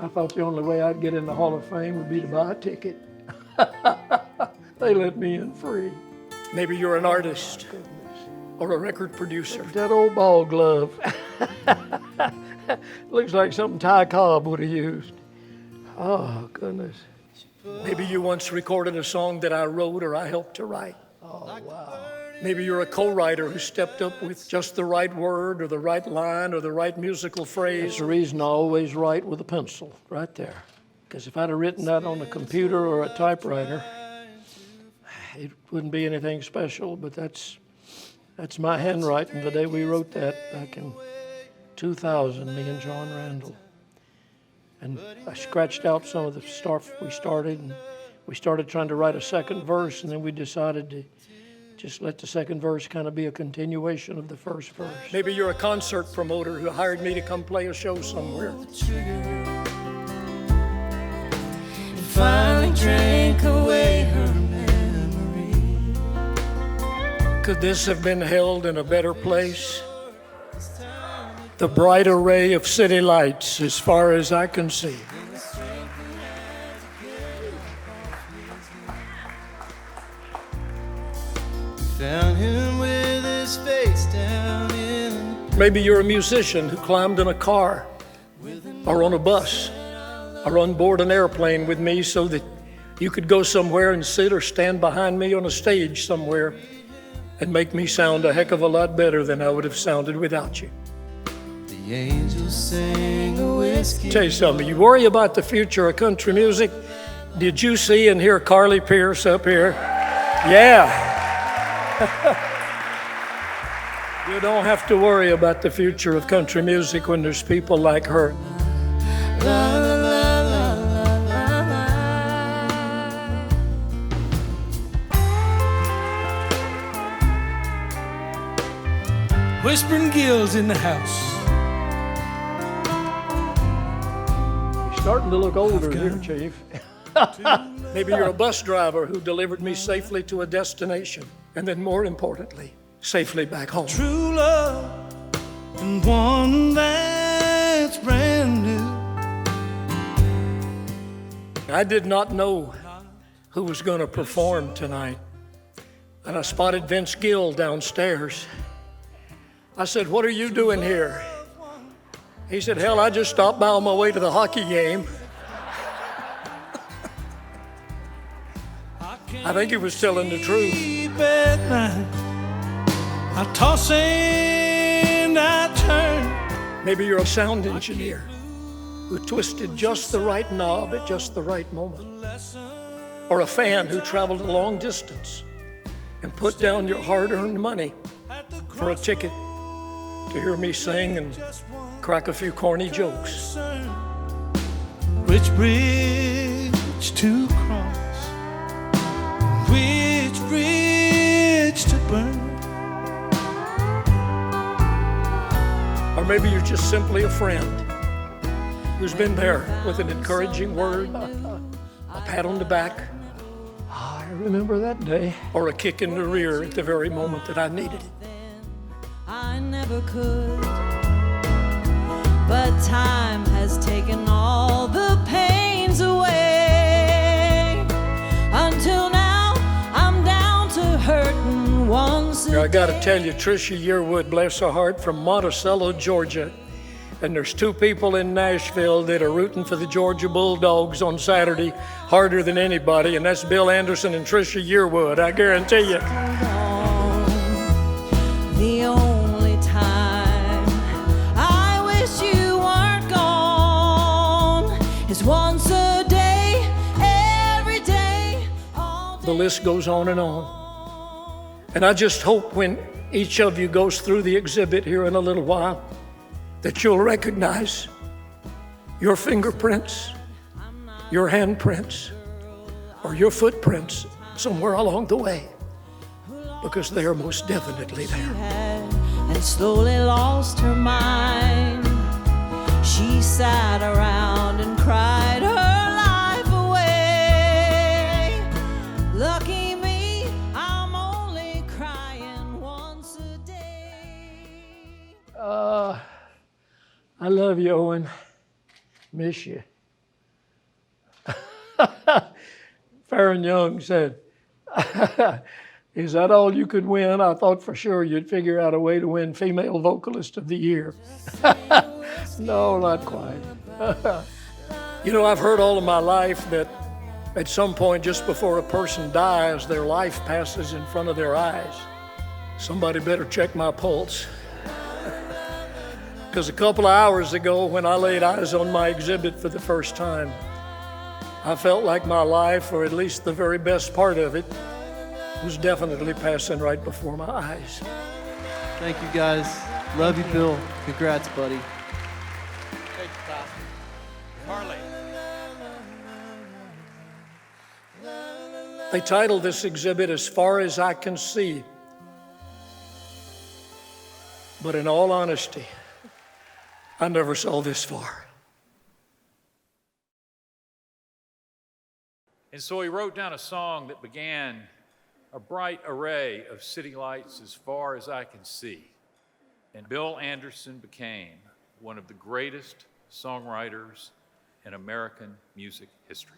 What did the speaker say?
I thought the only way I'd get in the Hall of Fame would be to buy a ticket. They let me in free. Maybe you're an artist or a record producer. That old ball glove. Looks like something Ty Cobb would have used. Oh, goodness. Maybe you once recorded a song that I wrote or I helped to write. Oh, wow. Maybe you're a co-writer who stepped up with just the right word or the right line or the right musical phrase. That's the reason I always write with a pencil, right there. Because if I'd have written that on a computer or a typewriter, it wouldn't be anything special, but that's my handwriting the day we wrote that back in 2000, me and John Randall. And I scratched out some of the stuff we started, and we started trying to write a second verse, and then we decided to just let the second verse kind of be a continuation of the first verse. Maybe you're a concert promoter who hired me to come play a show somewhere. Finally drank away her memory. Could this have been held in a better place? The bright array of city lights as far as I can see. Found him with his face down in. Maybe you're a musician who climbed in a car or on a bus or on board an airplane with me so that you could go somewhere and sit or stand behind me on a stage somewhere and make me sound a heck of a lot better than I would have sounded without you. The angels sang a whiskey. Tell you something, you worry about the future of country music. Did you see and hear Carly Pearce up here? Yeah. You don't have to worry about the future of country music when there's people like her. La, la, la, la, la, la. Whispering Gills in the house. You're starting to look older here, Chief. Maybe you're a bus driver who delivered me safely to a destination, and then more importantly, safely back home. True love and one that's brand new. I did not know who was going to perform tonight, and I spotted Vince Gill downstairs. I said, "What are you doing here?" He said, "Hell, I just stopped by on my way to the hockey game." I think he was telling the truth. At night, I toss and I turn. Maybe you're a sound engineer who twisted just the right knob at just the right moment. Or a fan who traveled a long distance and put down your hard-earned money for a ticket to hear me sing and crack a few corny jokes. Which bridge to cross? Which bridge to burn? Or maybe you're just simply a friend who's been there with an encouraging word, a pat on the back, I remember that day. or a kick in the rear at the very moment that I needed it. I never could, but time has taken all the pains away. Until now, I'm down to hurting once a I gotta tell you, Tricia Yearwood, bless her heart, from Monticello, Georgia. And there's two people in Nashville that are rooting for the Georgia Bulldogs on Saturday harder than anybody, and that's Bill Anderson and Tricia Yearwood, I guarantee you. The only time I wish you weren't gone is once a day, every day, all day. The list goes on and on. And I just hope when each of you goes through the exhibit here in a little while that you'll recognize your fingerprints, your handprints, or your footprints somewhere along the way, because they are most definitely there. And slowly lost her mind. She sat around and cried her life away. Lucky me, I'm only crying once a day. I love you, Owen. Miss you. Farron Young said, "Is that all you could win? I thought for sure you'd figure out a way to win Female Vocalist of the Year." No, not quite. You know, I've heard all of my life that at some point just before a person dies, their life passes in front of their eyes. Somebody better check my pulse. Because a couple of hours ago when I laid eyes on my exhibit for the first time, I felt like my life, or at least the very best part of it, was definitely passing right before my eyes. Thank you, guys. Love you, Bill. Congrats, buddy. Thank you, Tom. Carly. They titled this exhibit, "As Far as I Can See." But in all honesty, I never saw this far. And so he wrote down a song that began a bright array of city lights as far as I can see. And Bill Anderson became one of the greatest songwriters in American music history.